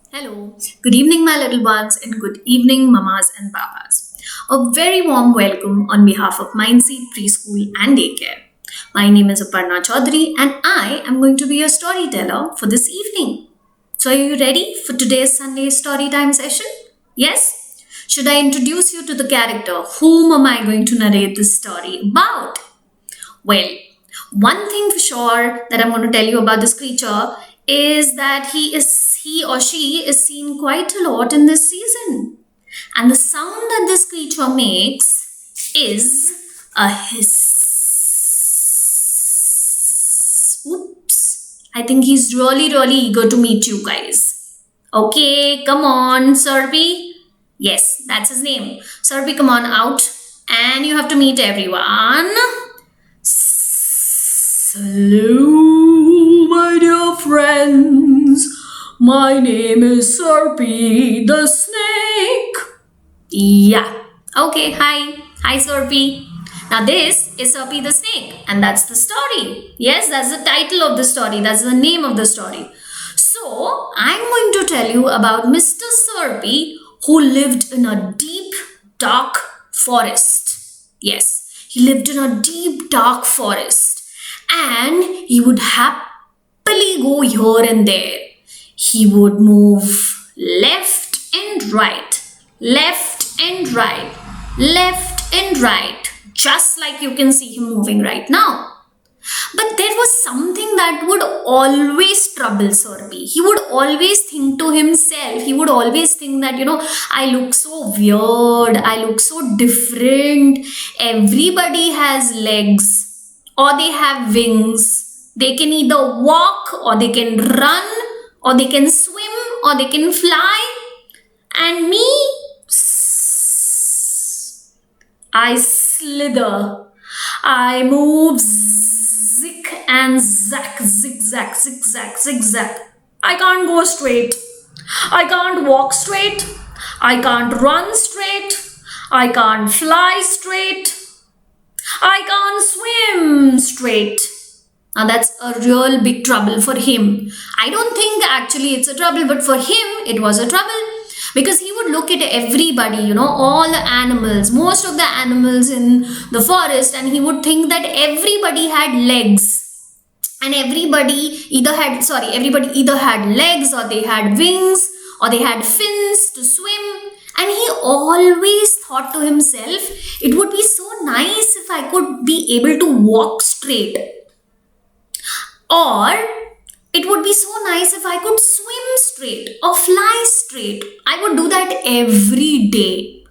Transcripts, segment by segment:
Hello, good evening, my little ones, and good evening, mamas and papas. A very warm welcome on behalf of Mindseed Preschool and Daycare. My name is Aparna Chaudhary, and I am going to be your storyteller for this evening. So, are you ready for today's Sunday story time session? Yes? Should I introduce you to the character? Whom am I going to narrate this story about? Well, one thing for sure that I'm going to tell you about this creature is that he or she is seen quite a lot in this season. And the sound that this creature makes is a hiss. Oops. I think he's really eager to meet you guys. Okay, come on, Serbi. Yes, that's his name. Serbi, come on out. And you have to meet everyone. Hello, my dear friends. My name is Serpy the snake. Yeah. Okay, hi. Hi, Serpy. Now, this is Serpy the snake, and that's the story. Yes, that's the title of the story, that's the name of the story. So, I'm going to tell you about Mr. Serpy who lived in a deep, dark forest. Yes, he lived in a deep, dark forest and he would happily go here and there. He would move left and right, left and right, left and right, just like you can see him moving right now. But there was something that would always trouble Sorby. He would always think to himself, he would always think that, I look so weird, I look so different. Everybody has legs or they have wings. They can either walk or they can run or they can swim or they can fly. And me, I slither. I move zig and zack, zigzag, zigzag, zigzag. I can't go straight. I can't walk straight. I can't run straight. I can't fly straight. I can't swim straight. Now that's a real big trouble for him. I don't think actually it's a trouble, but for him it was a trouble because he would look at everybody, all the animals, most of the animals in the forest, and he would think that everybody had legs. And everybody either had legs or they had wings or they had fins to swim. And he always thought to himself, it would be so nice if I could be able to walk straight. Or it would be so nice if I could swim straight or fly straight. I would do that every day.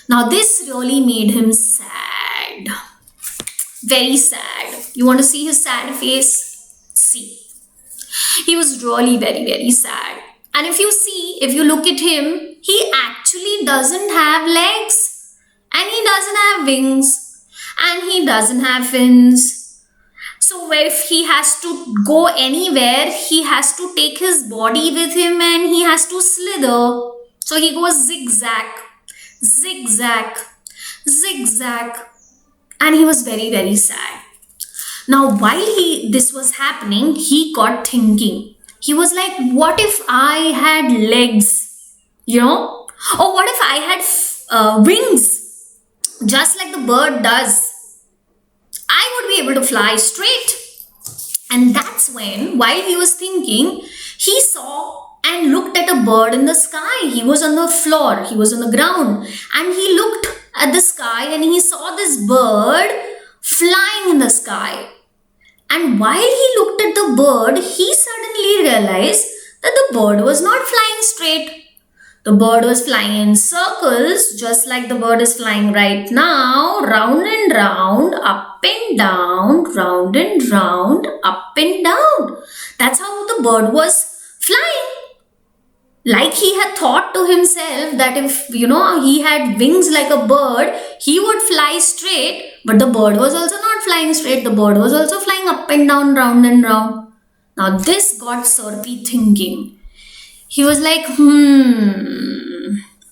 Now, this really made him sad. Very sad. You want to see his sad face? See. He was really very sad. And if you look at him, he actually doesn't have legs. And he doesn't have wings. And he doesn't have fins. So if he has to go anywhere, he has to take his body with him and he has to slither. So he goes zigzag, zigzag, zigzag. And he was very sad. Now while this was happening, he got thinking. He was like, what if I had legs? Or what if I had wings? Just like the bird does. I would be able to fly straight. And that's when, while he was thinking, he saw and looked at a bird in the sky. He was on the floor, he was on the ground, and he looked at the sky and he saw this bird flying in the sky. And while he looked at the bird, he suddenly realized that the bird was not flying straight. The bird was flying in circles, just like the bird is flying right now, round and round, up and down, round and round, up and down. That's how the bird was flying. Like he had thought to himself that if, he had wings like a bird, he would fly straight, but the bird was also not flying straight. The bird was also flying up and down, round and round. Now this got Sorby thinking. He was like,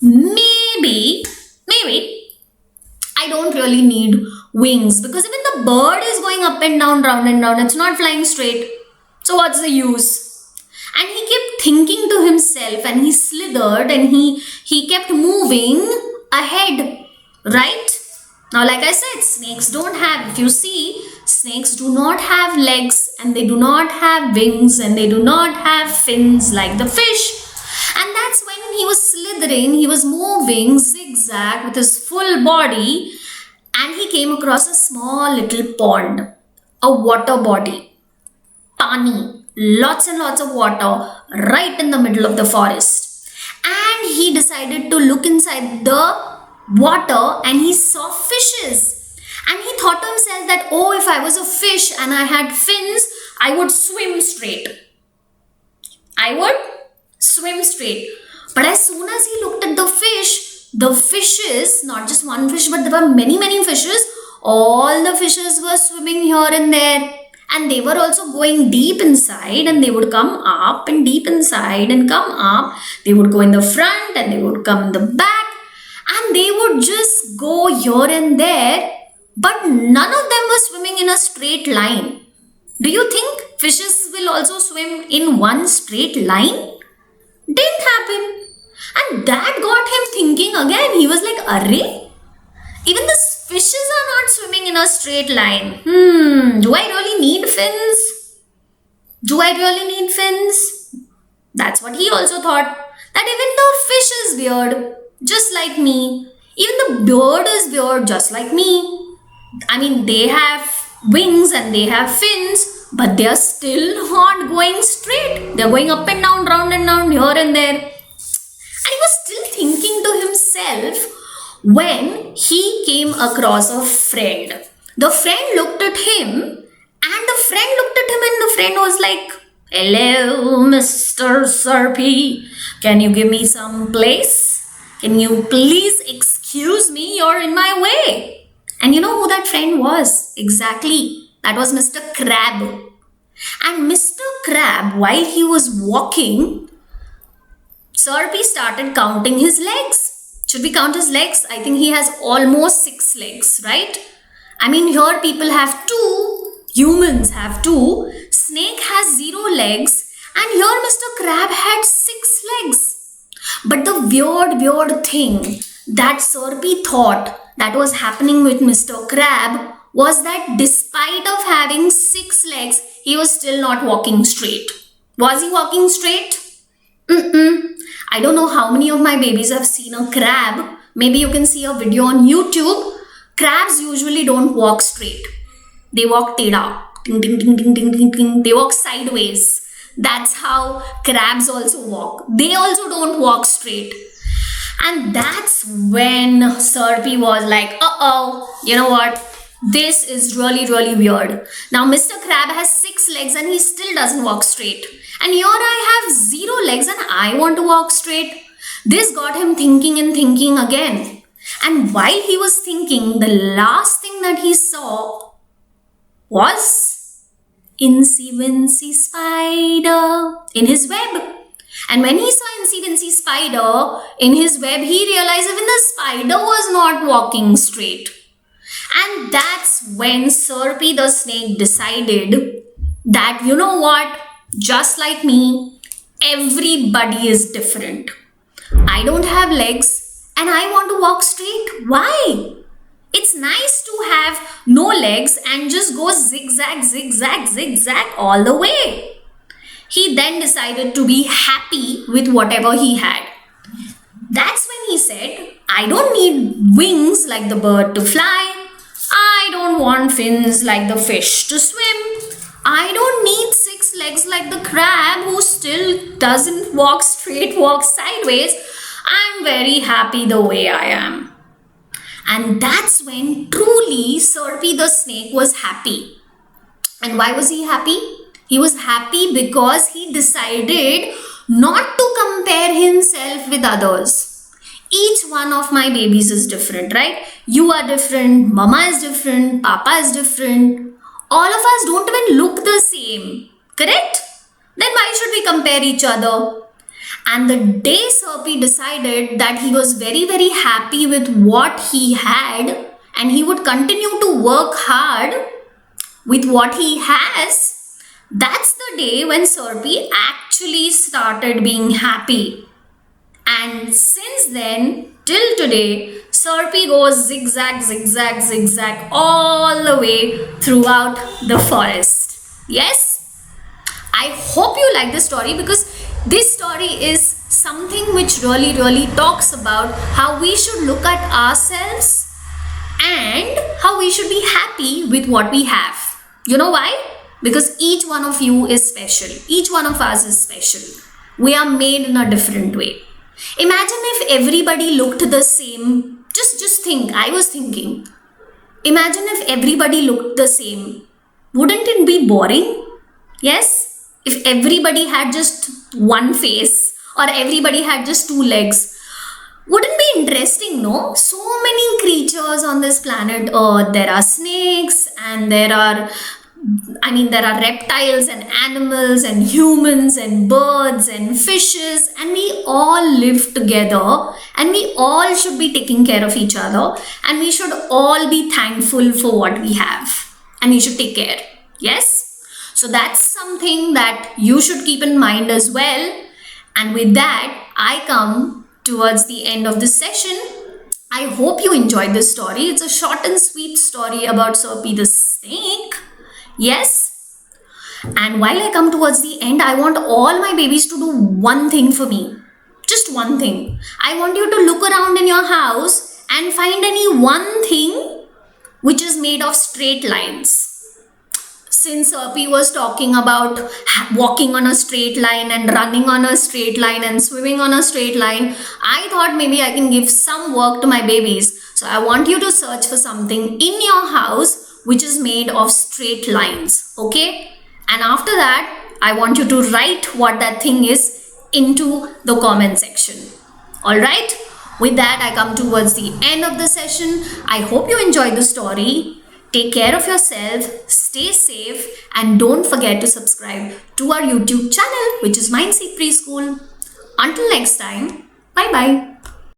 maybe I don't really need wings because even the bird is going up and down, round and round. It's not flying straight. So what's the use? And he kept thinking to himself, and he slithered, and he kept moving ahead, right? Now, like I said, snakes don't have, if you see, snakes do not have legs, and they do not have wings, and they do not have fins like the fish. And that's when he was slithering, he was moving zigzag with his full body, and he came across a small little pond, a water body, pani, lots and lots of water right in the middle of the forest. And he decided to look inside the water, and he saw fishes. And he thought to himself that, oh, if I was a fish and I had fins, I would swim straight. I would swim straight. But as soon as he looked at the fishes, not just one fish, but there were many, many fishes, all the fishes were swimming here and there. And they were also going deep inside, and they would come up and deep inside and come up. They would go in the front and they would come in the back, and they would just go here and there. But none of them were swimming in a straight line. Do you think fishes will also swim in one straight line? Didn't happen. And that got him thinking again. He was like, array? Even the fishes are not swimming in a straight line. Do I really need fins? Do I really need fins? That's what he also thought. That even the fish is weird, just like me. Even the bird is weird, just like me. I mean, they have wings and they have fins, but they are still not going straight. They are going up and down, round and round, here and there. And he was still thinking to himself when he came across a friend. The friend looked at him, and the friend looked at him, and the friend was like, hello, Mr. Serpy. Can you give me some place? Can you please excuse me? You're in my way. And you know who that friend was? Exactly. That was Mr. Crab. And Mr. Crab, while he was walking, Serpy started counting his legs. Should we count his legs? I think he has almost 6 legs, right? I mean, here people have 2, humans have 2, snake has 0 legs, and here Mr. Crab had 6 legs. But the weird thing that Serpy thought that was happening with Mr. Crab was that despite of having 6 legs, he was still not walking straight. Was he walking straight? I don't know how many of my babies have seen a crab. Maybe you can see a video on YouTube. Crabs usually don't walk straight. They walk teda. Ting, ting, ting, ting, ting, ting, ting. They walk sideways. That's how crabs also walk. They also don't walk straight. And that's when Serpy was like, you know what? This is really weird. Now Mr. Crab has 6 legs and he still doesn't walk straight. And here I have 0 legs and I want to walk straight. This got him thinking and thinking again. And while he was thinking, the last thing that he saw was Incy Wincy Spider in his web. And when he saw Incy Wincy Spider in his web, he realized even the spider was not walking straight. And that's when Serpy the snake decided that, you know what, just like me, everybody is different. I don't have legs and I want to walk straight. Why? It's nice to have no legs and just go zigzag, zigzag, zigzag all the way. He then decided to be happy with whatever he had. That's when he said, I don't need wings like the bird to fly. I don't want fins like the fish to swim. I don't need 6 legs like the crab who still doesn't walk straight, walks sideways. I'm very happy the way I am. And that's when truly Serpy the snake was happy. And why was he happy? He was happy because he decided not to compare himself with others. Each one of my babies is different, right? You are different, mama is different, papa is different. All of us don't even look the same, correct? Then why should we compare each other? And the day Serpy decided that he was very happy with what he had and he would continue to work hard with what he has, That's the day when Serpi actually started being happy. And since then, till today, Serpi goes zigzag, zigzag, zigzag all the way throughout the forest. Yes? I hope you like this story, because this story is something which really talks about how we should look at ourselves and how we should be happy with what we have. You know why? Because each one of you is special. Each one of us is special. We are made in a different way. Imagine if everybody looked the same. Just think. I was thinking. Imagine if everybody looked the same. Wouldn't it be boring? Yes? If everybody had just one face, or everybody had just two legs, wouldn't be interesting, no? So many creatures on this planet Earth. There are snakes, and there are reptiles and animals and humans and birds and fishes, and we all live together, and we all should be taking care of each other, and we should all be thankful for what we have, and we should take care. Yes? So that's something that you should keep in mind as well. And with that, I come towards the end of this session. I hope you enjoyed this story. It's a short and sweet story about Serpi the snake. Yes? And while I come towards the end, I want all my babies to do one thing for me. Just one thing. I want you to look around in your house and find any one thing which is made of straight lines. Since Serpi was talking about walking on a straight line and running on a straight line and swimming on a straight line, I thought maybe I can give some work to my babies. So I want you to search for something in your house which is made of straight lines. Okay? And after that, I want you to write what that thing is into the comment section. Alright? With that, I come towards the end of the session. I hope you enjoyed the story. Take care of yourself, stay safe, and don't forget to subscribe to our YouTube channel, which is Mindseek Preschool. Until next time, bye-bye.